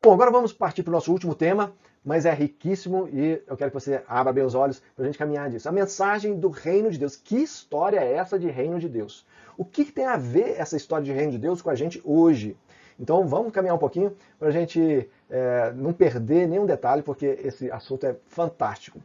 Bom, agora vamos partir para o nosso último tema, mas é riquíssimo e eu quero que você abra bem os olhos para a gente caminhar disso. A mensagem do reino de Deus. Que história é essa de reino de Deus? O que tem a ver essa história de reino de Deus com a gente hoje? Então vamos caminhar um pouquinho para a gente não perder nenhum detalhe, porque esse assunto é fantástico.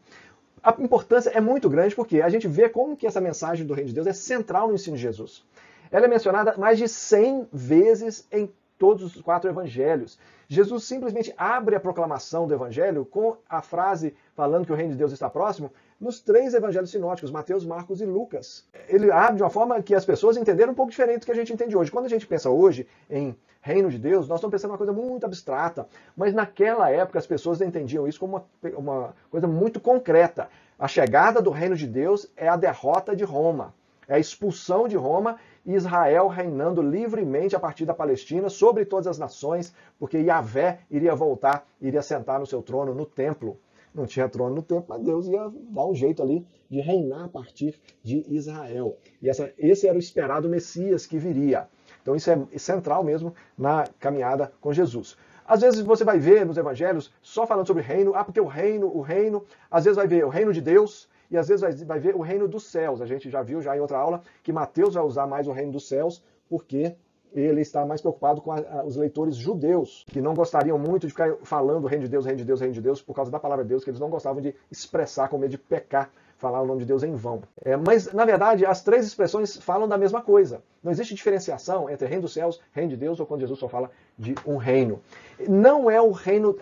A importância é muito grande porque a gente vê como que essa mensagem do reino de Deus é central no ensino de Jesus. Ela é mencionada mais de 100 vezes em todos os 4 evangelhos. Jesus simplesmente abre a proclamação do evangelho com a frase falando que o reino de Deus está próximo nos 3 evangelhos sinóticos, Mateus, Marcos e Lucas. Ele abre de uma forma que as pessoas entenderam um pouco diferente do que a gente entende hoje. Quando a gente pensa hoje em reino de Deus, nós estamos pensando em uma coisa muito abstrata, mas naquela época as pessoas entendiam isso como uma coisa muito concreta. A chegada do reino de Deus é a derrota de Roma, é a expulsão de Roma e Israel reinando livremente a partir da Palestina sobre todas as nações, porque Yahvé iria voltar, iria sentar no seu trono no templo. Não tinha trono no templo, mas Deus ia dar um jeito ali de reinar a partir de Israel. E esse era o esperado Messias que viria. Então isso é central mesmo na caminhada com Jesus. Às vezes você vai ver nos evangelhos só falando sobre reino, porque o reino, às vezes vai ver o reino de Deus, e às vezes vai ver o reino dos céus. A gente já viu em outra aula que Mateus vai usar mais o reino dos céus, porque ele está mais preocupado com os leitores judeus, que não gostariam muito de ficar falando reino de Deus, reino de Deus, reino de Deus, por causa da palavra de Deus, que eles não gostavam de expressar com medo de pecar, falar o nome de Deus em vão. Mas, na verdade, as 3 expressões falam da mesma coisa. Não existe diferenciação entre reino dos céus, reino de Deus, ou quando Jesus só fala de um reino. Não é o reino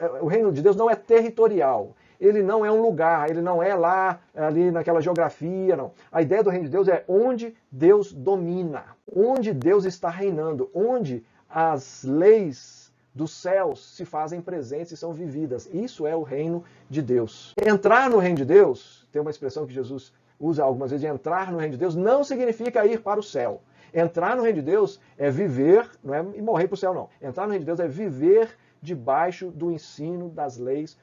de Deus não é territorial. Ele não é um lugar, ele não é lá, ali naquela geografia, não. A ideia do reino de Deus é onde Deus domina, onde Deus está reinando, onde as leis dos céus se fazem presentes e são vividas. Isso é o reino de Deus. Entrar no reino de Deus, tem uma expressão que Jesus usa algumas vezes, de entrar no reino de Deus, não significa ir para o céu. Entrar no reino de Deus é viver, não é morrer para o céu, não. Entrar no reino de Deus é viver debaixo do ensino das leis,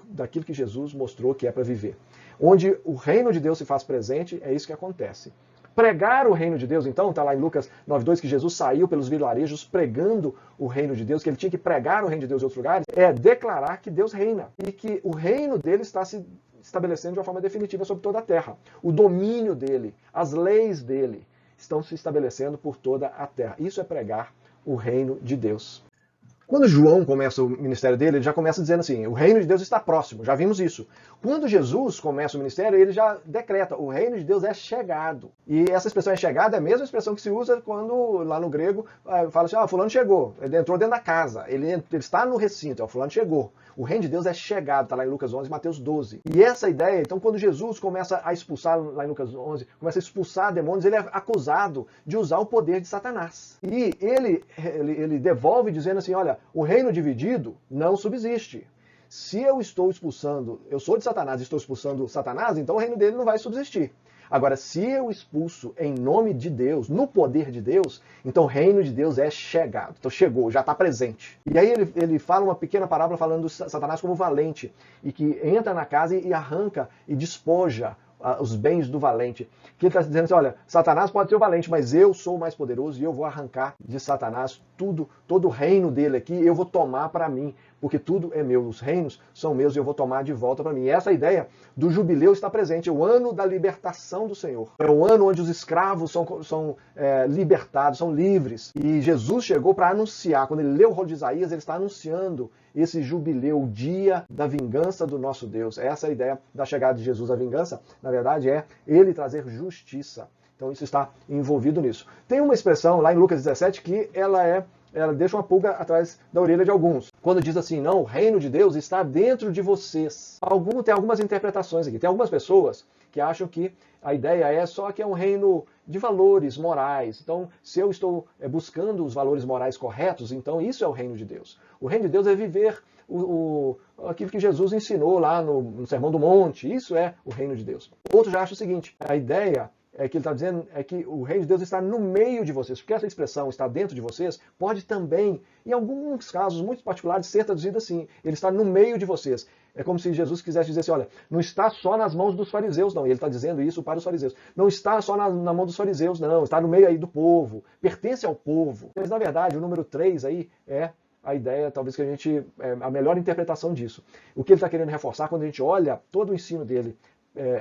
daquilo que Jesus mostrou que é para viver. Onde o reino de Deus se faz presente, é isso que acontece. Pregar o reino de Deus, então, está lá em Lucas 9,2, que Jesus saiu pelos vilarejos pregando o reino de Deus, que ele tinha que pregar o reino de Deus em outros lugares, é declarar que Deus reina e que o reino dele está se estabelecendo de uma forma definitiva sobre toda a terra. O domínio dele, as leis dele estão se estabelecendo por toda a terra. Isso é pregar o reino de Deus. Quando João começa o ministério dele, ele já começa dizendo assim, o reino de Deus está próximo, já vimos isso. Quando Jesus começa o ministério, ele já decreta, o reino de Deus é chegado. E essa expressão é chegada é a mesma expressão que se usa quando, lá no grego, fala assim, fulano chegou, ele entrou dentro da casa, ele está no recinto, fulano chegou. O reino de Deus é chegado, está lá em Lucas 11 e Mateus 12. E essa ideia, então, quando Jesus começa a expulsar, lá em Lucas 11, começa a expulsar demônios, ele é acusado de usar o poder de Satanás. E ele devolve dizendo assim, olha, o reino dividido não subsiste. Se eu estou expulsando, eu sou de Satanás e estou expulsando Satanás, então o reino dele não vai subsistir. Agora, se eu expulso em nome de Deus, no poder de Deus, então o reino de Deus é chegado. Então chegou, já está presente. E aí ele fala uma pequena parábola falando de Satanás como valente, e que entra na casa e arranca e despoja os bens do valente. Que ele está dizendo assim, olha, Satanás pode ser o valente, mas eu sou o mais poderoso e eu vou arrancar de Satanás todo o reino dele aqui, eu vou tomar para mim, porque tudo é meu, os reinos são meus e eu vou tomar de volta para mim. E essa ideia do jubileu está presente, é o ano da libertação do Senhor. É o ano onde os escravos são libertados, são livres. E Jesus chegou para anunciar, quando ele leu o rolo de Isaías, ele está anunciando esse jubileu, o dia da vingança do nosso Deus. Essa é a ideia da chegada de Jesus. A vingança, na verdade, é ele trazer justiça. Então isso está envolvido nisso. Tem uma expressão lá em Lucas 17 que ela deixa uma pulga atrás da orelha de alguns. Quando diz assim, não, o reino de Deus está dentro de vocês. Tem algumas interpretações aqui. Tem algumas pessoas que acham que a ideia é só que é um reino de valores morais. Então, se eu estou buscando os valores morais corretos, então isso é o reino de Deus. O reino de Deus é viver aquilo que Jesus ensinou lá no Sermão do Monte. Isso é o reino de Deus. Outros já acham o seguinte, a ideia que ele está dizendo é que o reino de Deus está no meio de vocês, porque essa expressão está dentro de vocês pode também, em alguns casos muito particulares, ser traduzida assim, ele está no meio de vocês. É como se Jesus quisesse dizer assim, olha, não está só nas mãos dos fariseus, não. E ele está dizendo isso para os fariseus. Não está só na mão dos fariseus, não. Está no meio aí do povo. Pertence ao povo. Mas, na verdade, o número 3 aí é a ideia, talvez que a melhor interpretação disso. O que ele está querendo reforçar, quando a gente olha todo o ensino dele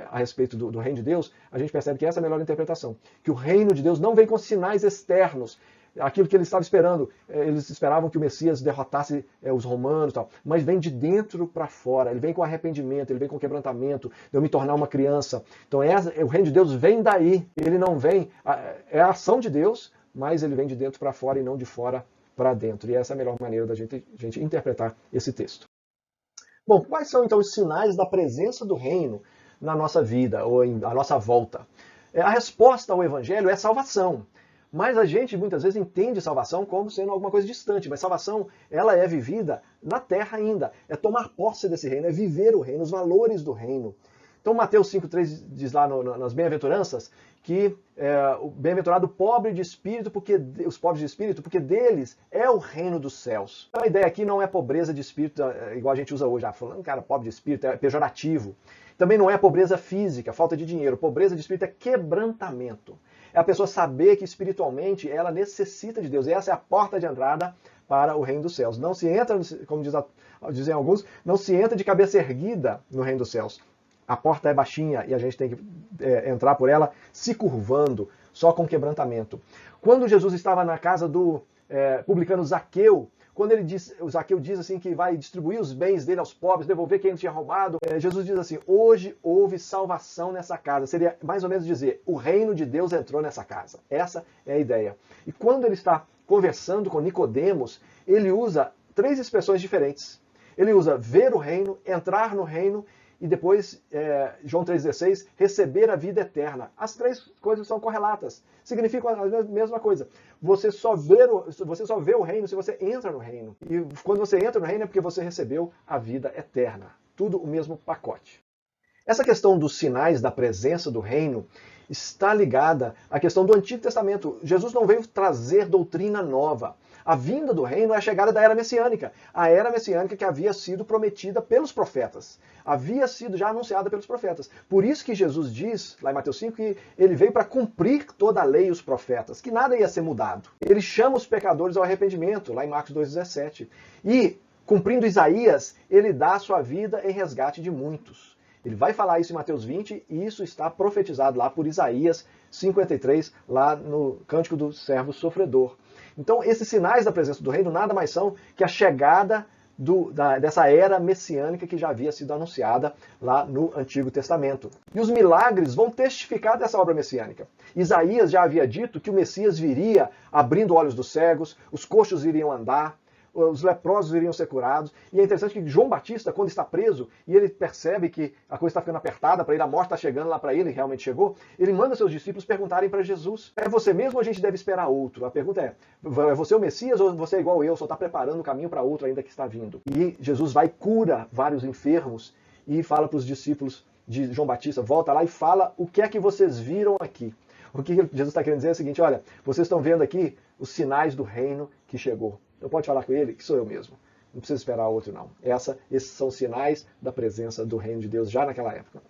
a respeito do reino de Deus, a gente percebe que essa é a melhor interpretação. Que o reino de Deus não vem com sinais externos, aquilo que eles estavam esperando. Eles esperavam que o Messias derrotasse os romanos e tal, mas vem de dentro para fora. Ele vem com arrependimento, ele vem com quebrantamento, de eu me tornar uma criança. Então o reino de Deus vem daí. Ele não vem, é a ação de Deus, mas ele vem de dentro para fora e não de fora para dentro. E essa é a melhor maneira da gente interpretar esse texto. Bom, quais são então os sinais da presença do reino na nossa vida ou à nossa volta? A resposta ao evangelho é salvação. Mas a gente muitas vezes entende salvação como sendo alguma coisa distante. Mas salvação, ela é vivida na terra ainda. É tomar posse desse reino, é viver o reino, os valores do reino. Então Mateus 5,3 diz lá nas bem-aventuranças que o bem-aventurado pobre de espírito, os pobres de espírito, porque deles é o reino dos céus. Então a ideia aqui não é pobreza de espírito, igual a gente usa hoje. Falando, cara, pobre de espírito é pejorativo. Também não é pobreza física, falta de dinheiro. Pobreza de espírito é quebrantamento. É a pessoa saber que espiritualmente ela necessita de Deus. E essa é a porta de entrada para o reino dos céus. Não se entra, como dizem alguns, não se entra de cabeça erguida no reino dos céus. A porta é baixinha e a gente tem que entrar por ela se curvando, só com quebrantamento. Quando Jesus estava na casa do publicano Zaqueu, quando o Zaqueu diz assim que vai distribuir os bens dele aos pobres, devolver quem ele tinha roubado, Jesus diz assim, hoje houve salvação nessa casa. Seria mais ou menos dizer, o reino de Deus entrou nessa casa. Essa é a ideia. E quando ele está conversando com Nicodemos, ele usa 3 expressões diferentes. Ele usa ver o reino, entrar no reino e depois, João 3,16, receber a vida eterna. As 3 coisas são correlatas. Significam a mesma coisa. Você só vê o reino se você entra no reino. E quando você entra no reino é porque você recebeu a vida eterna. Tudo o mesmo pacote. Essa questão dos sinais da presença do reino está ligada à questão do Antigo Testamento. Jesus não veio trazer doutrina nova. A vinda do reino é a chegada da era messiânica. A era messiânica que havia sido prometida pelos profetas. Havia sido já anunciada pelos profetas. Por isso que Jesus diz, lá em Mateus 5, que ele veio para cumprir toda a lei e os profetas, que nada ia ser mudado. Ele chama os pecadores ao arrependimento, lá em Marcos 2,17. E, cumprindo Isaías, ele dá a sua vida em resgate de muitos. Ele vai falar isso em Mateus 20 e isso está profetizado lá por Isaías 53, lá no Cântico do Servo Sofredor. Então, esses sinais da presença do reino nada mais são que a chegada dessa era messiânica que já havia sido anunciada lá no Antigo Testamento. E os milagres vão testificar dessa obra messiânica. Isaías já havia dito que o Messias viria abrindo olhos dos cegos, os coxos iriam andar, os leprosos iriam ser curados. E é interessante que João Batista, quando está preso, e ele percebe que a coisa está ficando apertada para ele, a morte está chegando lá para ele, realmente chegou, ele manda seus discípulos perguntarem para Jesus, é você mesmo ou a gente deve esperar outro? A pergunta é você o Messias ou você é igual eu, só está preparando o caminho para outro ainda que está vindo? E Jesus vai e cura vários enfermos e fala para os discípulos de João Batista, volta lá e fala o que é que vocês viram aqui. O que Jesus está querendo dizer é o seguinte, olha, vocês estão vendo aqui os sinais do reino que chegou. Então pode falar com ele que sou eu mesmo. Não precisa esperar outro, não. Esses são sinais da presença do reino de Deus já naquela época.